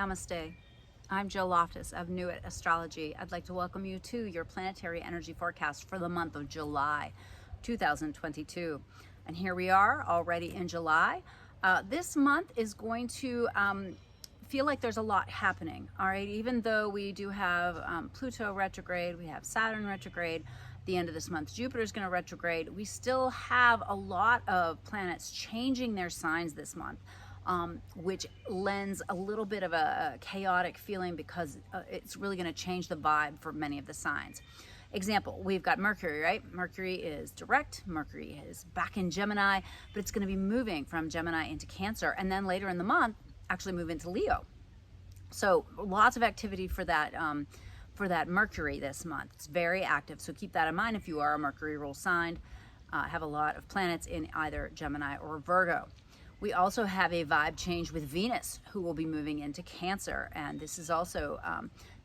Namaste. I'm Jill Loftis of Nuit, Astrology. I'd like to welcome you to your Planetary Energy Forecast for the month of July 2022. And here we are already in July. This month is going to feel like there's a lot happening, all right? Even though we do have Pluto retrograde, we have Saturn retrograde, the end of this month Jupiter's going to retrograde, we still have a lot of planets changing their signs this month, which lends a little bit of a chaotic feeling because it's really going to change the vibe for many of the signs. Example, we've got Mercury, right? Mercury is direct, Mercury is back in Gemini, but it's going to be moving from Gemini into Cancer, and then later in the month actually move into Leo. So lots of activity for that Mercury this month. It's very active, so keep that in mind if you are a Mercury rule sign. Have a lot of planets in either Gemini or Virgo. We also have a vibe change with Venus, who will be moving into Cancer, and this is also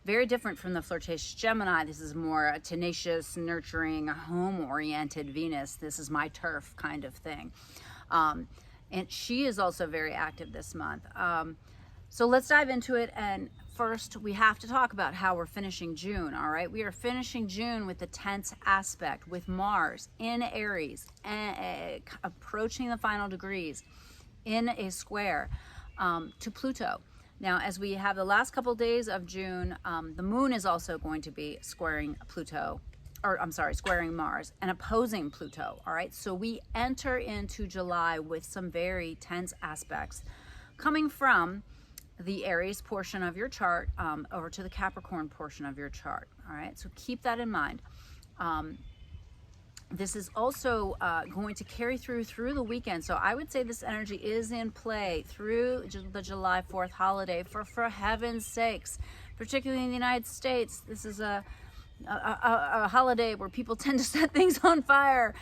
very different from the flirtatious Gemini. This is more a tenacious, nurturing, home-oriented Venus. This is my turf kind of thing. And she is also very active this month. So let's dive into it. And first, we have to talk about how we're finishing June, all right? We are finishing June with the tense aspect with Mars in Aries, approaching the final degrees in a square to Pluto. Now, as we have the last couple days of June, the moon is also going to be squaring Mars and opposing Pluto, all right? So we enter into July with some very tense aspects coming from the Aries portion of your chart over to the Capricorn portion of your chart, all right? So keep that in mind. This is also going to carry through the weekend. So I would say this energy is in play through the July 4th holiday for heaven's sakes, particularly in the United States. This is a holiday where people tend to set things on fire,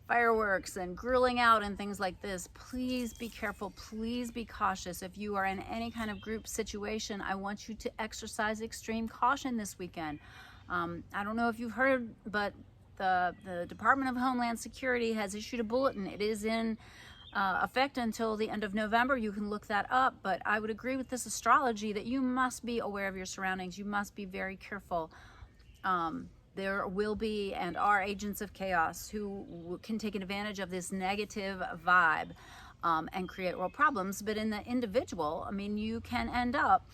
fireworks and grilling out and things like this. Please be careful. Please be cautious. If you are in any kind of group situation, I want you to exercise extreme caution this weekend. I don't know if you've heard, but the Department of Homeland Security has issued a bulletin. It is in effect until the end of November. You can look that up, but I would agree with this astrology that you must be aware of your surroundings. You must be very careful. There will be and are agents of chaos who can take advantage of this negative vibe and create real problems. But in the individual, I mean, you can end up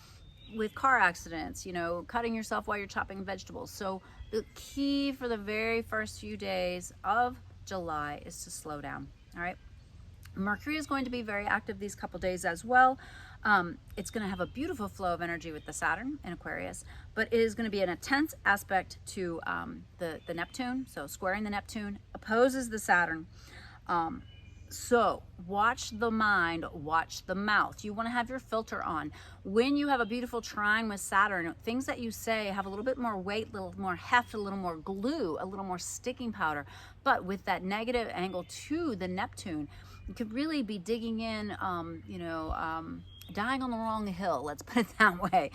with car accidents, you know, cutting yourself while you're chopping vegetables. So the key for the very first few days of July is to slow down, all right? Mercury is going to be very active these couple days as well. It's going to have a beautiful flow of energy with the Saturn in Aquarius, but it is going to be an intense aspect to the Neptune. So squaring the Neptune opposes the Saturn. So watch the mind, watch the mouth. You want to have your filter on. When you have a beautiful trine with Saturn, things that you say have a little bit more weight, a little more heft, a little more glue, a little more sticking powder. But with that negative angle to the Neptune, you could really be digging in, dying on the wrong hill, let's put it that way.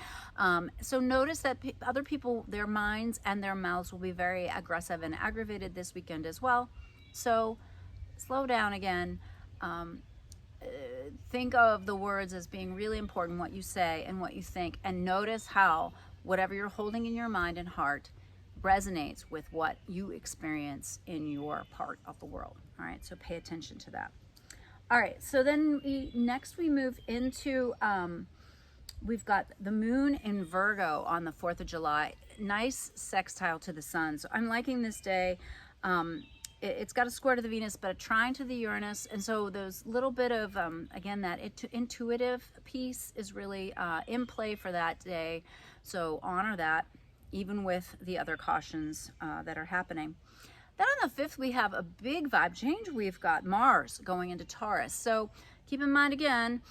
So notice that other people, their minds and their mouths will be very aggressive and aggravated this weekend as well. So slow down again. Think of the words as being really important, what you say and what you think, and notice how whatever you're holding in your mind and heart resonates with what you experience in your part of the world. All right, so pay attention to that. All right, so then next we move into, we've got the moon in Virgo on the 4th of July. Nice sextile to the sun. So I'm liking this day. It's got a square to the Venus, but a trine to the Uranus. And so those little bit of, again, that intuitive piece is really in play for that day. So honor that, even with the other cautions that are happening. Then on the 5th, we have a big vibe change. We've got Mars going into Taurus. So keep in mind again,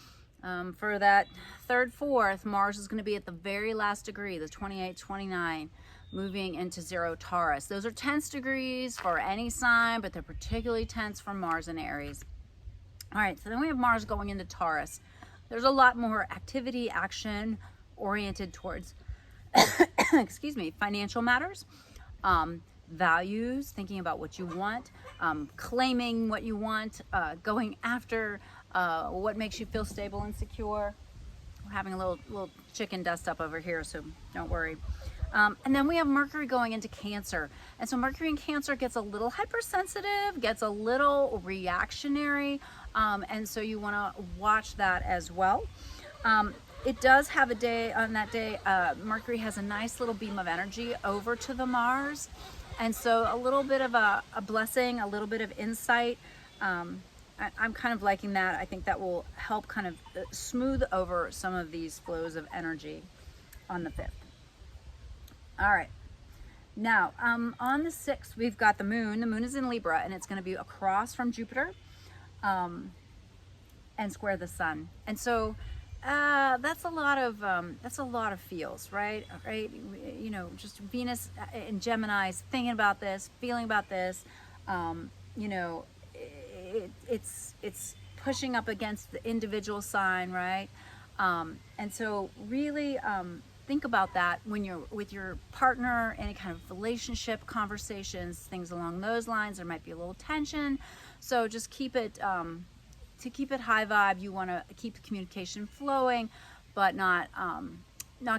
for that 3rd, 4th, Mars is going to be at the very last degree, the 28, 29, moving into 0 Taurus. Those are tense degrees for any sign, but they're particularly tense for Mars and Aries. All right, so then we have Mars going into Taurus. There's a lot more activity, action oriented towards, excuse me, financial matters, values, thinking about what you want, claiming what you want, going after what makes you feel stable and secure. We're having a little chicken dust up over here, so don't worry. And then we have Mercury going into Cancer. And so Mercury in Cancer gets a little hypersensitive, gets a little reactionary. And so you want to watch that as well. It does have a day, on that day, Mercury has a nice little beam of energy over to the Mars. And so a little bit of a blessing, a little bit of insight. I'm kind of liking that. I think that will help kind of smooth over some of these flows of energy on the 5th. All right. Now, on the 6th, we've got the moon. The moon is in Libra, and it's going to be across from Jupiter and square the sun. And so that's a lot of feels, right? Right? You know, just Venus in Gemini is thinking about this, feeling about this. You know, it's pushing up against the individual sign, right? And so really think about that when you're with your partner, any kind of relationship conversations, things along those lines. There might be a little tension, so just keep it to keep it high vibe. You want to keep the communication flowing, but not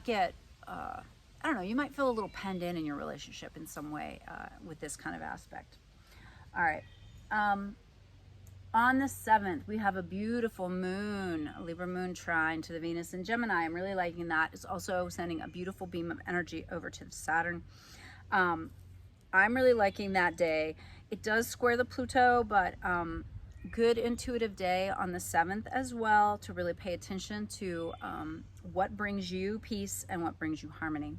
get I don't know, you might feel a little penned in your relationship in some way with this kind of aspect. All right. On the 7th, we have a beautiful moon, a Libra moon trine to the Venus in Gemini. I'm really liking that. It's also sending a beautiful beam of energy over to Saturn. I'm really liking that day. It does square the Pluto, but good intuitive day on the 7th as well, to really pay attention to what brings you peace and what brings you harmony.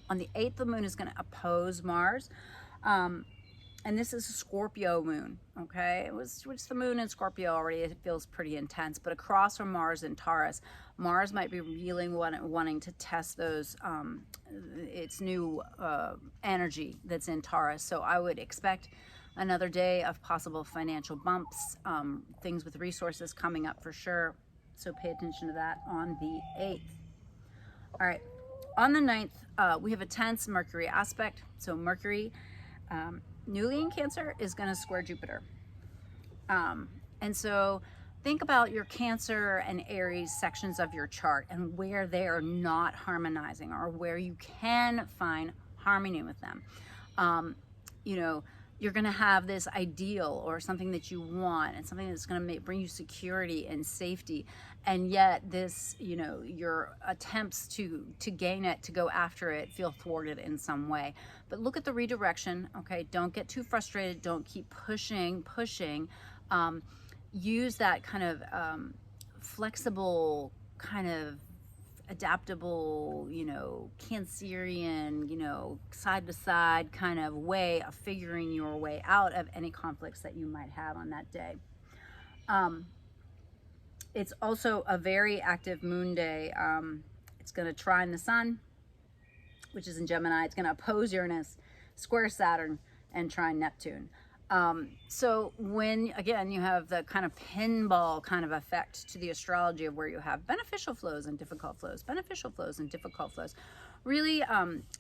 On the 8th, the moon is going to oppose Mars. And this is a Scorpio moon, okay? Which the moon in Scorpio already, it feels pretty intense, but across from Mars in Taurus, Mars might be really wanting to test those, its new energy that's in Taurus. So I would expect another day of possible financial bumps, things with resources coming up for sure. So pay attention to that on the 8th. All right, on the 9th, we have a tense Mercury aspect. So Mercury, newly in Cancer, is going to square Jupiter. And so think about your Cancer and Aries sections of your chart and where they are not harmonizing, or where you can find harmony with them. You know, you're going to have this ideal or something that you want, and something that's going to bring you security and safety, and yet this, you know, your attempts to gain it, to go after it, feel thwarted in some way. But look at the redirection, okay? Don't get too frustrated. Don't keep pushing. Use that kind of flexible, kind of adaptable, you know, Cancerian, you know, side to side kind of way of figuring your way out of any conflicts that you might have on that day. It's also a very active moon day. It's going to trine the sun, which is in Gemini. It's going to oppose Uranus, square Saturn, and trine Neptune. So when, again, you have the kind of pinball kind of effect to the astrology of where you have beneficial flows and difficult flows, beneficial flows and difficult flows, really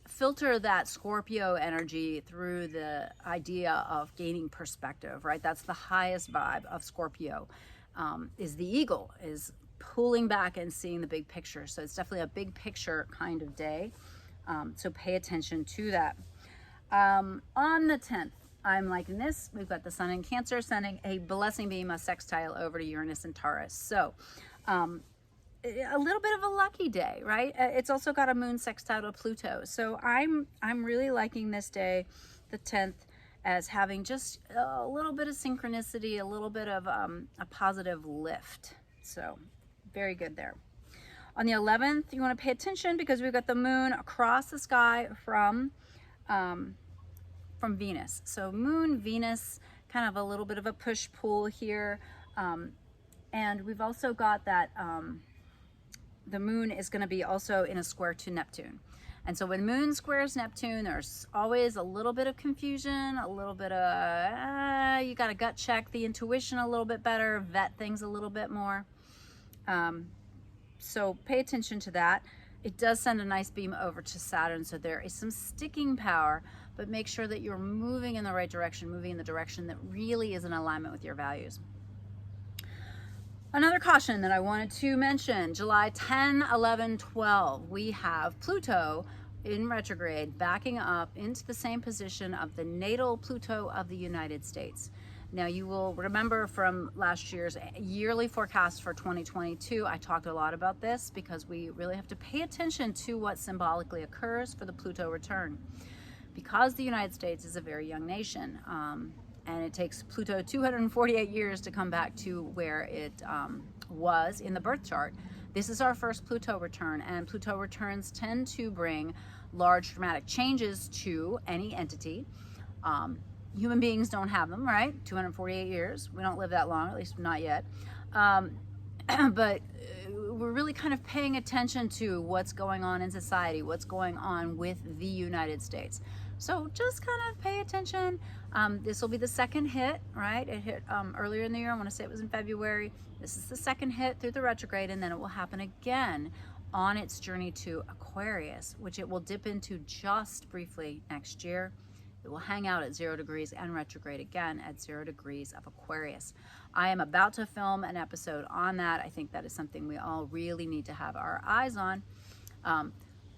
filter that Scorpio energy through the idea of gaining perspective, right? That's the highest vibe of Scorpio, is the eagle, is pulling back and seeing the big picture. So it's definitely a big picture kind of day. So pay attention to that. On the 10th, I'm liking this. We've got the sun in Cancer sending a blessing beam, a sextile over to Uranus and Taurus. So a little bit of a lucky day, right? It's also got a moon sextile to Pluto. So I'm really liking this day, the 10th, as having just a little bit of synchronicity, a little bit of a positive lift. So very good there. On the 11th, you want to pay attention because we've got the moon across the sky from Venus. So moon, Venus, kind of a little bit of a push-pull here. And we've also got that the moon is going to be also in a square to Neptune. And so when moon squares Neptune, there's always a little bit of confusion, a little bit of, you got to gut check the intuition a little bit better, vet things a little bit more. So pay attention to that. It does send a nice beam over to Saturn, so there is some sticking power, but make sure that you're moving in the right direction, moving in the direction that really is in alignment with your values. Another caution that I wanted to mention, July 10, 11, 12, we have Pluto in retrograde backing up into the same position of the natal Pluto of the United States. Now you will remember from last year's yearly forecast for 2022, I talked a lot about this because we really have to pay attention to what symbolically occurs for the Pluto return. Because the United States is a very young nation, and it takes Pluto 248 years to come back to where it was in the birth chart. This is our first Pluto return, and Pluto returns tend to bring large dramatic changes to any entity. Human beings don't have them, right? 248 years. We don't live that long, at least not yet. But we're really kind of paying attention to what's going on in society, what's going on with the United States. So just kind of pay attention. This will be the second hit, right? It hit earlier in the year. I want to say it was in February. This is the second hit through the retrograde, and then it will happen again on its journey to Aquarius, which it will dip into just briefly next year. It will hang out at 0 degrees and retrograde again at 0 degrees of Aquarius. I am about to film an episode on that. I think that is something we all really need to have our eyes on.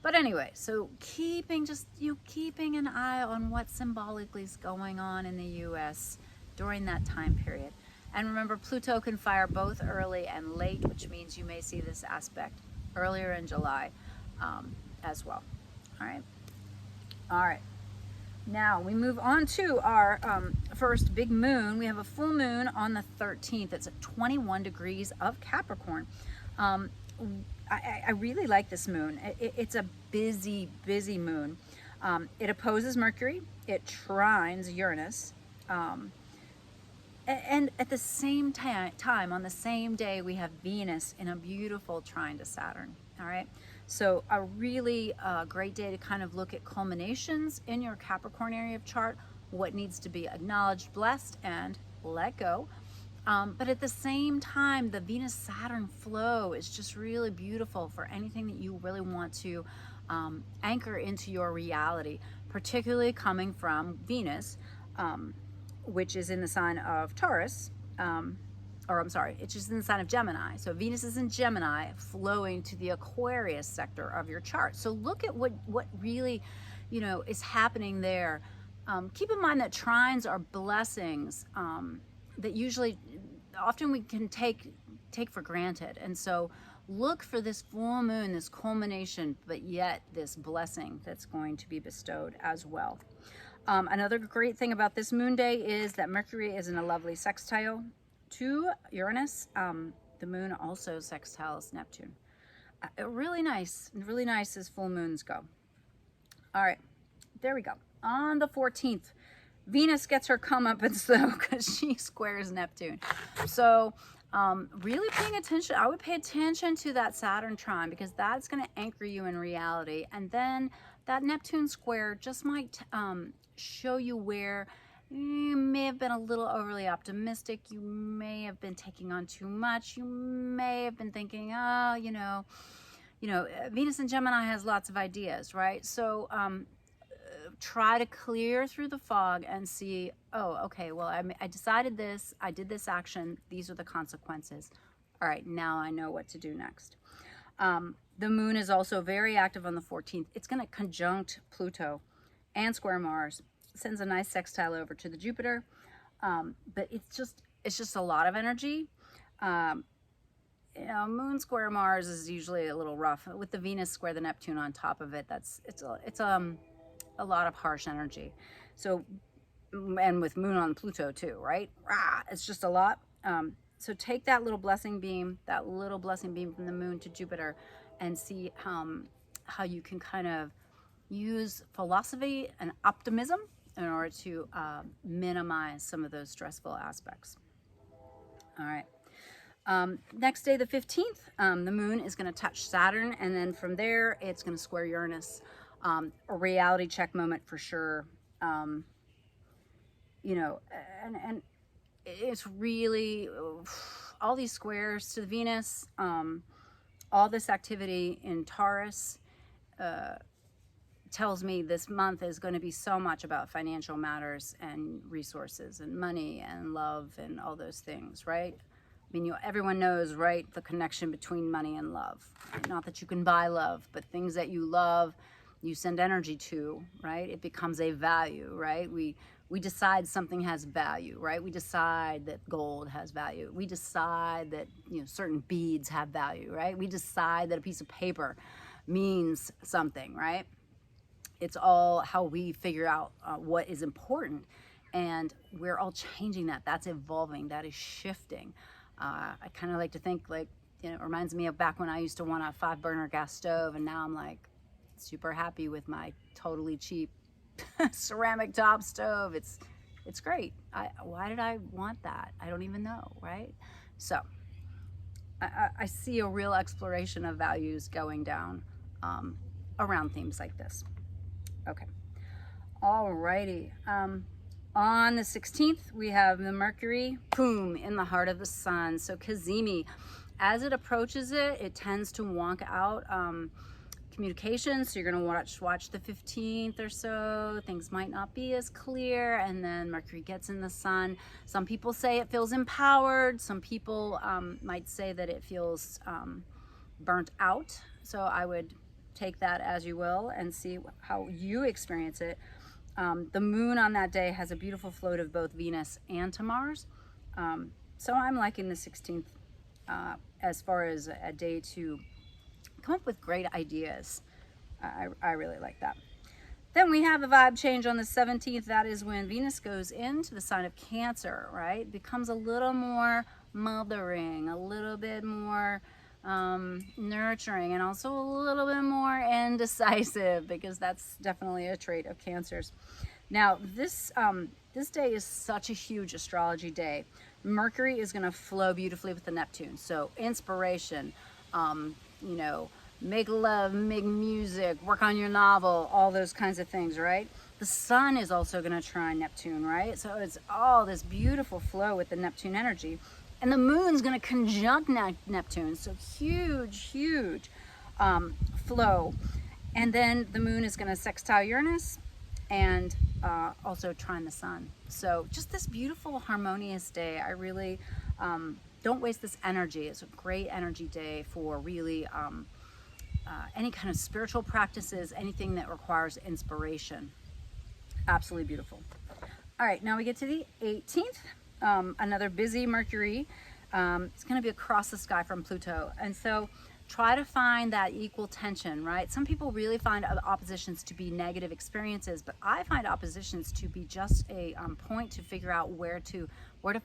But anyway, so keeping an eye on what symbolically is going on in the U.S. during that time period. And remember, Pluto can fire both early and late, which means you may see this aspect earlier in July as well. All right. Now we move on to our first big moon. We have a full moon on the 13th. It's at 21 degrees of Capricorn. I really like this moon. It's a busy moon. It opposes Mercury. It trines Uranus. And at the same time, on the same day, we have Venus in a beautiful trine to Saturn. All right. So a really great day to kind of look at culminations in your Capricorn area of chart, what needs to be acknowledged, blessed, and let go. But at the same time, the Venus-Saturn flow is just really beautiful for anything that you really want to anchor into your reality, particularly coming from Venus, which is in the sign of Taurus, it's just in the sign of Gemini. So Venus is in Gemini, flowing to the Aquarius sector of your chart. So look at what really, is happening there. Keep in mind that trines are blessings that often we can take for granted. And so look for this full moon, this culmination, but yet this blessing that's going to be bestowed as well. Another great thing about this moon day is that Mercury is in a lovely sextile to Uranus. The moon also sextiles Neptune. Really nice as full moons go. All right, there we go. On the 14th, Venus gets her comeuppance though, because she squares Neptune. So really paying attention. I would pay attention to that Saturn trine, because that's going to anchor you in reality. And then that Neptune square just might show you where you may have been a little overly optimistic. You may have been taking on too much. You may have been thinking, Venus and Gemini has lots of ideas, right? So try to clear through the fog and see, okay, well, I decided this, I did this action, these are the consequences. All right, now I know what to do next. The moon is also very active on the 14th. It's going to conjunct Pluto and square Mars. Sends a nice sextile over to the Jupiter, but it's just a lot of energy. Moon square Mars is usually a little rough. With the Venus square the Neptune on top of it, it's a lot of harsh energy. So, and with Moon on Pluto too, right? It's just a lot. So take that little blessing beam from the Moon to Jupiter, and see how you can kind of use philosophy and optimism in order to minimize some of those stressful aspects. All right. Next day, the 15th, the moon is going to touch Saturn, and then from there, it's going to square Uranus. A reality check moment for sure. And it's really all these squares to the Venus, all this activity in Taurus, tells me this month is going to be so much about financial matters and resources and money and love and all those things, right? I mean, everyone knows, right, the connection between money and love. Not that you can buy love, but things that you love, you send energy to, right? It becomes a value, right? We decide something has value, right? We decide that gold has value. We decide that, you know, certain beads have value, right? We decide that a piece of paper means something, right? It's all how we figure out what is important, and we're all changing that. That's evolving. That is shifting. I kind of like to think, like, you know, it reminds me of back when I used to want a 5-burner gas stove, and now I'm like super happy with my totally cheap ceramic top stove. It's great. Why did I want that? I don't even know, right? So I see a real exploration of values going down around themes like this. Okay. Alrighty. On the 16th, we have the Mercury, boom, in the heart of the sun. So Cazimi, as it approaches it, it tends to wonk out communication. So you're going to watch the 15th or so. Things might not be as clear. And then Mercury gets in the sun. Some people say it feels empowered. Some people might say that it feels burnt out. So I would take that as you will and see how you experience it. The moon on that day has a beautiful float of both Venus and to Mars. So I'm liking the 16th as far as a day to come up with great ideas. I really like that. Then we have a vibe change on the 17th. That is when Venus goes into the sign of Cancer, right? Becomes a little more mothering, a little bit more nurturing, and also a little bit more indecisive, because that's definitely a trait of Cancers. Now this day is such a huge astrology day. Mercury is going to flow beautifully with the Neptune, so inspiration, you know, make love, make music, work on your novel, all those kinds of things, right? The sun is also going to trine Neptune, right? So it's all this beautiful flow with the Neptune energy. And the moon's going to conjunct Neptune, so huge flow. And then the moon is going to sextile Uranus and also trine the sun. So just this beautiful, harmonious day. I really don't waste this energy. It's a great energy day for really any kind of spiritual practices, anything that requires inspiration. Absolutely beautiful. All right, now we get to the 18th. Another busy Mercury. It's going to be across the sky from Pluto, and so try to find that equal tension, right? Some people really find oppositions to be negative experiences, but I find oppositions to be just a point to figure out where to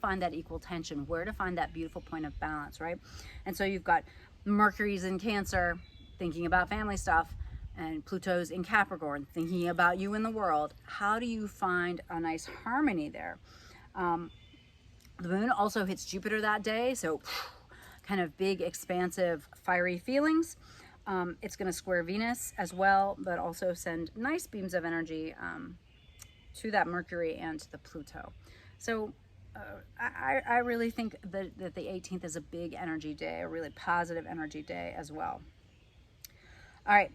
find that equal tension, where to find that beautiful point of balance, right? And so you've got Mercury's in Cancer, thinking about family stuff, and Pluto's in Capricorn, thinking about you in the world. How do you find a nice harmony there? The moon also hits Jupiter that day, so kind of big, expansive, fiery feelings. It's going to square Venus as well, but also send nice beams of energy to that Mercury and to the Pluto. So I really think that the 18th is a big energy day, a really positive energy day as well. All right.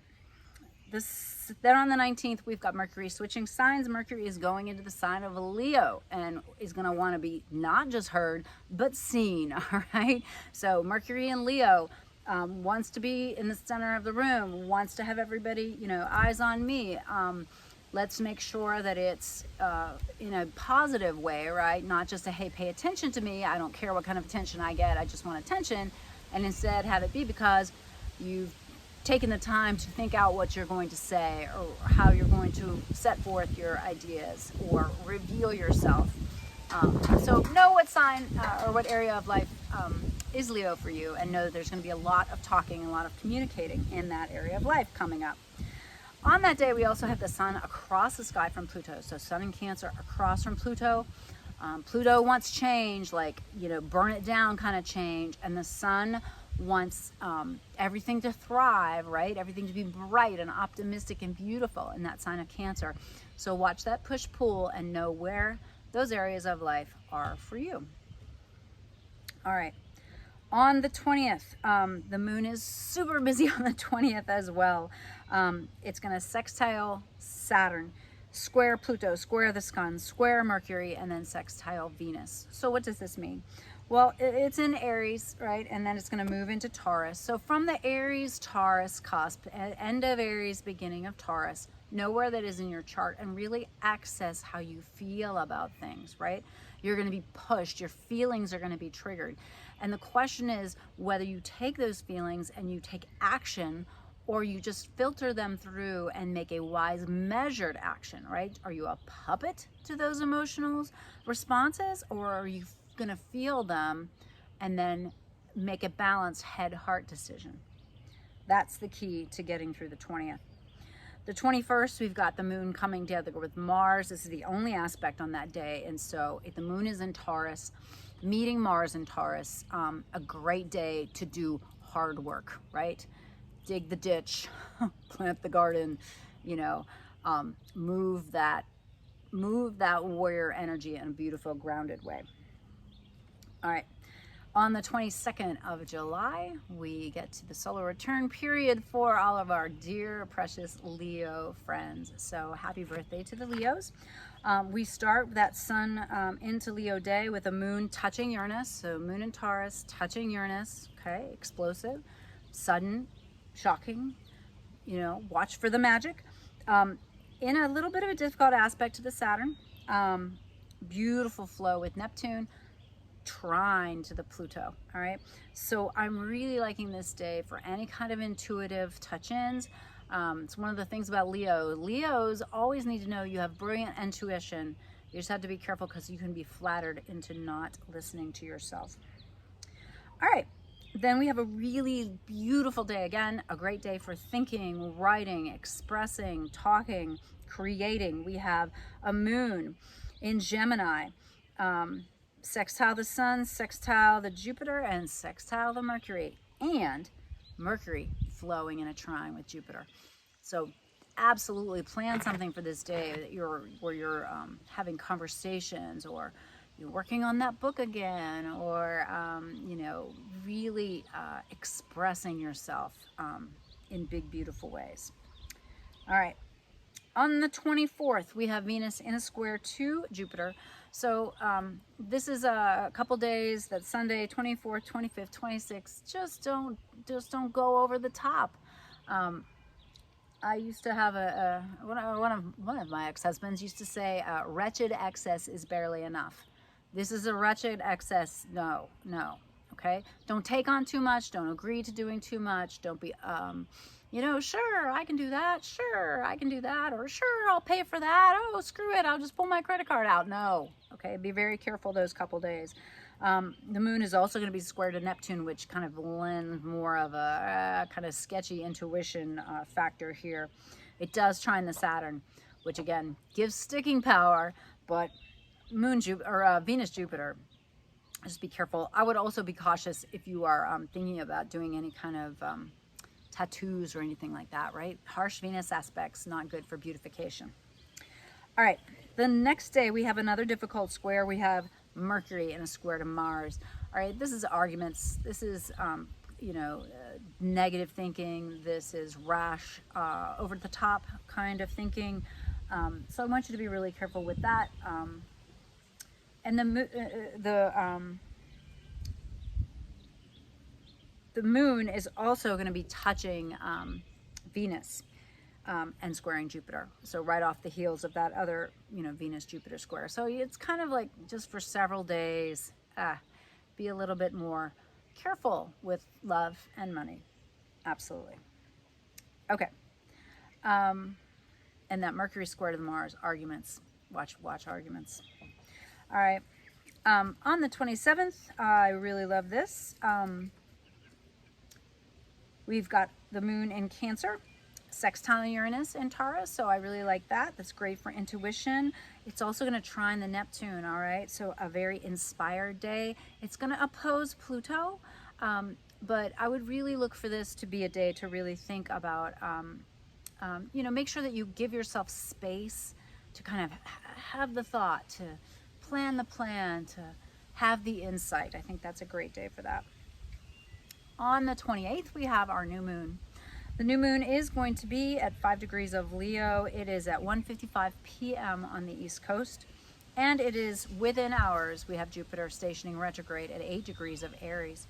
Then on the 19th, we've got Mercury switching signs. Mercury is going into the sign of Leo and is going to want to be not just heard, but seen, all right? So Mercury in Leo wants to be in the center of the room, wants to have everybody, you know, eyes on me. Let's make sure that it's in a positive way, right? Not just a, hey, pay attention to me. I don't care what kind of attention I get. I just want attention. And instead have it be because you've taking the time to think out what you're going to say or how you're going to set forth your ideas or reveal yourself. So know what sign or what area of life is Leo for you, and know that there's going to be a lot of talking and a lot of communicating in that area of life coming up. On that day, we also have the sun across the sky from Pluto. So sun in Cancer across from Pluto. Pluto wants change, like, you know, burn it down kind of change, and the sun wants everything to thrive, right? Everything to be bright and optimistic and beautiful in that sign of Cancer. So watch that push-pull and know where those areas of life are for you. All right. On the 20th, the moon is super busy on the 20th as well. It's going to sextile Saturn, square Pluto, square the sun, square Mercury, and then sextile Venus. So what does this mean? Well, it's in Aries, right? And then it's going to move into Taurus. So from the Aries-Taurus cusp, end of Aries, beginning of Taurus, know where that is in your chart and really access how you feel about things, right? You're going to be pushed. Your feelings are going to be triggered. And the question is whether you take those feelings and you take action, or you just filter them through and make a wise, measured action, right? Are you a puppet to those emotional responses, or are you going to feel them and then make a balanced head-heart decision? That's the key to getting through the 20th. The 21st, we've got the moon coming together with Mars. This is the only aspect on that day. And so if the moon is in Taurus, meeting Mars in Taurus, a great day to do hard work, right? Dig the ditch, plant the garden, you know, move that warrior energy in a beautiful, grounded way. All right, on the 22nd of July, we get to the solar return period for all of our dear, precious Leo friends. So happy birthday to the Leos. We start that sun into Leo day with a moon touching Uranus. So moon in Taurus touching Uranus, okay, explosive, sudden, shocking, you know, watch for the magic. In a little bit of a difficult aspect to the Saturn, beautiful flow with Neptune, trine to the Pluto. All right, so I'm really liking this day for any kind of intuitive touch-ins. It's one of the things about Leos always need to know you have brilliant intuition. You just have to be careful because you can be flattered into not listening to yourself. All right, then we have a really beautiful day. Again, a great day for thinking, writing, expressing, talking, creating. We have a moon in Gemini, sextile the sun, sextile the Jupiter, and sextile the Mercury, and Mercury flowing in a trine with Jupiter. So absolutely plan something for this day that where you're having conversations, or you're working on that book again, or you know, really expressing yourself in big, beautiful ways. All right. On the 24th, we have Venus in a square to Jupiter. So this is a couple days, that Sunday, 24th, 25th, 26th, just don't go over the top. I used to have one of my ex-husbands used to say, wretched excess is barely enough. This is a wretched excess. No, okay? Don't take on too much. Don't agree to doing too much. Don't be, you know, sure, I can do that. Sure, I can do that. Or sure, I'll pay for that. Oh, screw it. I'll just pull my credit card out. No, okay? Be very careful those couple days. The moon is also going to be square to Neptune, which kind of lends more of a kind of sketchy intuition factor here. It does trine the Saturn, which again gives sticking power, but Venus Jupiter, just be careful. I would also be cautious if you are thinking about doing any kind of tattoos or anything like that, right? Harsh Venus aspects, not good for beautification. All right, the next day we have another difficult square. We have Mercury in a square to Mars. All right, this is arguments. This is, you know, negative thinking. This is rash, over the top kind of thinking. So I want you to be really careful with that. And the moon is also going to be touching Venus and squaring Jupiter. So right off the heels of that other, you know, Venus-Jupiter square. So it's kind of like just for several days, be a little bit more careful with love and money. Absolutely. Okay. And that Mercury square to the Mars, arguments. Watch arguments. All right. On the 27th, I really love this. We've got the moon in Cancer, sextile Uranus in Taurus, so I really like that. That's great for intuition. It's also going to trine the Neptune, all right? So a very inspired day. It's going to oppose Pluto, but I would really look for this to be a day to really think about, you know, make sure that you give yourself space to kind of have the thought, to plan the plan, to have the insight. I think that's a great day for that. On the 28th, we have our new moon. The new moon is going to be at 5 degrees of Leo. It is at 1:55 p.m. on the East Coast. And it is within hours, we have Jupiter stationing retrograde at 8 degrees of Aries.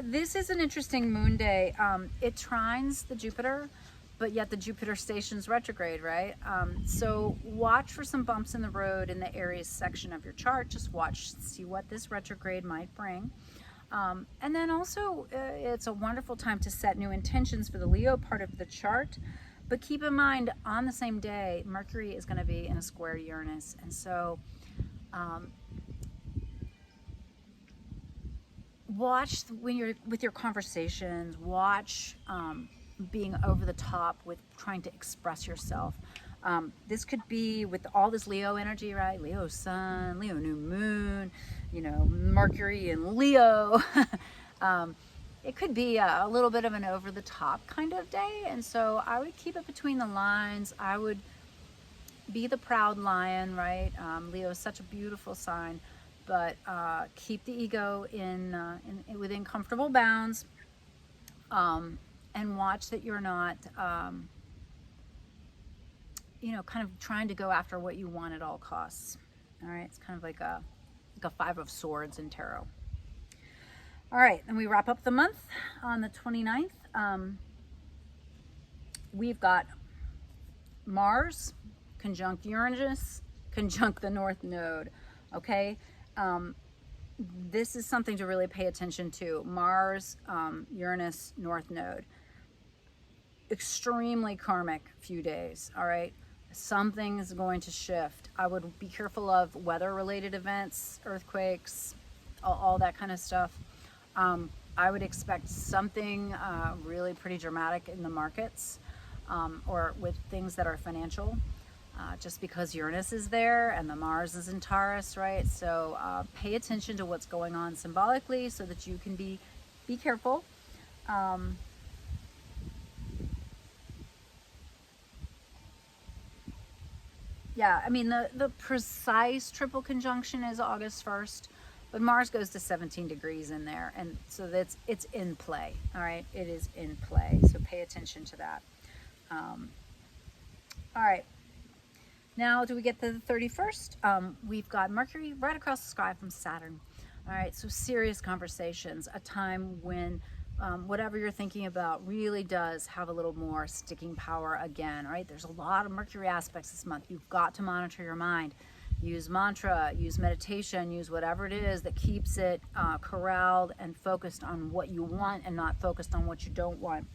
This is an interesting moon day. It trines the Jupiter, but yet the Jupiter stations retrograde, right? So watch for some bumps in the road in the Aries section of your chart. Just watch, see what this retrograde might bring. And then also, it's a wonderful time to set new intentions for the Leo part of the chart. But keep in mind, on the same day, Mercury is going to be in a square to Uranus. And so watch when you're with your conversations, watch being over the top with trying to express yourself. This could be with all this Leo energy, right? Leo sun, Leo new moon, you know, Mercury and Leo. It could be a little bit of an over the top kind of day. And so I would keep it between the lines. I would be the proud lion, right? Leo is such a beautiful sign, but keep the ego within comfortable bounds, and watch that you're not, you know, kind of trying to go after what you want at all costs. All right, it's kind of like a Five of Swords in tarot. All right, and we wrap up the month on the 29th. We've got Mars conjunct Uranus, conjunct the North Node, okay? This is something to really pay attention to. Mars, Uranus, North Node. Extremely karmic few days, all right? Something is going to shift. I would be careful of weather-related events, earthquakes, all that kind of stuff. I would expect something really pretty dramatic in the markets, or with things that are financial, just because Uranus is there and the Mars is in Taurus, right? So pay attention to what's going on symbolically so that you can be careful. Yeah, I mean, the precise triple conjunction is August 1st, but Mars goes to 17 degrees in there, and so it's in play, all right? It is in play, so pay attention to that. All right, now do we get to the 31st? We've got Mercury right across the sky from Saturn. All right, so serious conversations, a time when whatever you're thinking about really does have a little more sticking power again, right? There's a lot of Mercury aspects this month. You've got to monitor your mind. Use mantra, use meditation, use whatever it is that keeps it corralled and focused on what you want and not focused on what you don't want.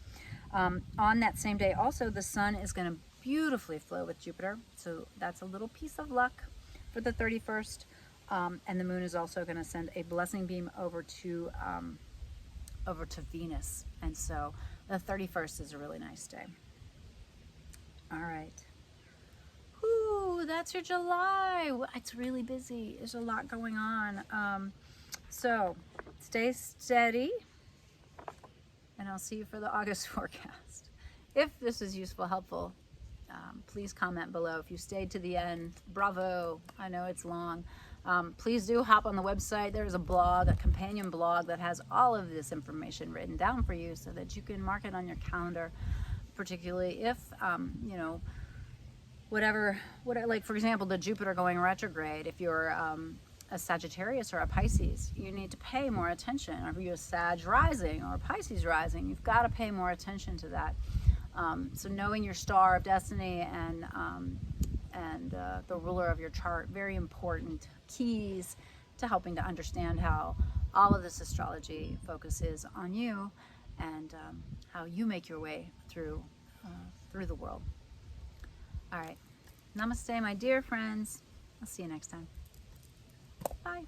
On that same day also, the sun is going to beautifully flow with Jupiter, so that's a little piece of luck for the 31st. And the moon is also going to send a blessing beam over to Venus, and so the 31st is a really nice day. All right. Ooh, that's your July. It's really busy. There's a lot going on. So stay steady, and I'll see you for the August forecast. If this is useful, helpful, please comment below. If you stayed to the end, bravo. I know it's long. Please do hop on the website. There's a blog, a companion blog that has all of this information written down for you so that you can mark it on your calendar, particularly if, you know, whatever, like for example, the Jupiter going retrograde. If you're a Sagittarius or a Pisces, you need to pay more attention. Or if you're a Sag rising or a Pisces rising, you've got to pay more attention to that. So knowing your star of destiny and the ruler of your chart, very important keys to helping to understand how all of this astrology focuses on you and how you make your way through the world. All right, namaste, my dear friends. I'll see you next time. Bye.